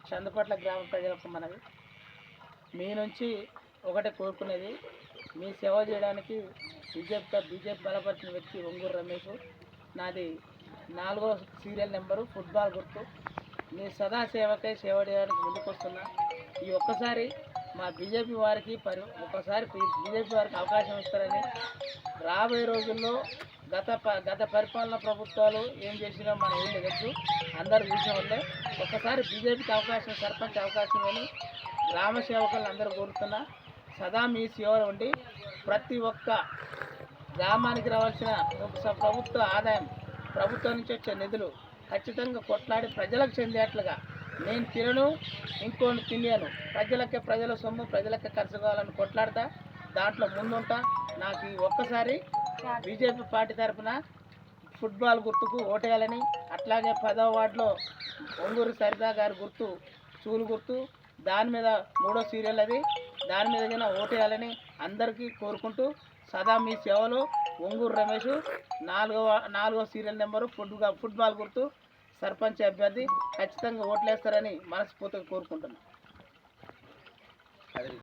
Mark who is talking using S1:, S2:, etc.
S1: చందుపట్ల గ్రామ ప్రజలకు మనవి, మీ నుంచి ఒకటే కోరుకునేది, మీ సేవ చేయడానికి బీజేపీ బలపరిచిన వ్యక్తి ఒంగూరు రమేష్. నాది 4వ సీరియల్ నెంబరు, ఫుట్బాల్ గుర్తు. మీ సదా సేవకై సేవ చేయడానికి ముందుకొస్తున్నా. ఈ ఒక్కసారి మా బీజేపీ వారికి బీజేపీ వారికి అవకాశం ఇస్తారని, రాబోయే రోజుల్లో గత పరిపాలన ప్రభుత్వాలు ఏం చేసినా మనం ఏం తెలుసు, అందరూ చూసిన వాళ్ళే. ఒక్కసారి బీజేపీకి అవకాశం, సర్పంచ్ అవకాశం అని గ్రామ సేవకులను అందరూ కోరుతున్నా. సదా మీ సేవలు ఉండి ప్రతి ఒక్క గ్రామానికి రావాల్సిన ప్రభుత్వ ఆదాయం, ప్రభుత్వం నుంచి వచ్చే నిధులు ఖచ్చితంగా కొట్లాడి ప్రజలకు చెందేట్లుగా, నేను తినను ఇంకోని తిన్నాను, ప్రజల సొమ్ము ప్రజలకే ఖర్చు కావాలని కొట్లాడతా, దాంట్లో ముందుంటా. నాకు ఈ ఒక్కసారి బీజేపీ పార్టీ తరఫున ఫుట్బాల్ గుర్తుకు ఓటేయాలని, అట్లాగే 10వ వార్డులో ఒంగూరు సరితా గారి గుర్తు చూలు గుర్తు, దాని మీద 3వ సీరియల్ అది, దాని మీద ఓటేయాలని అందరికీ కోరుకుంటూ, సదా మీ సేవలో ఒంగూరు రమేష్, 4వ సీరియల్ నెంబరు, ఫుట్బాల్ గుర్తు, సర్పంచ్ అభ్యర్థి. ఖచ్చితంగా ఓట్లేస్తారని మనస్ఫూర్తిగా కోరుకుంటున్నాను.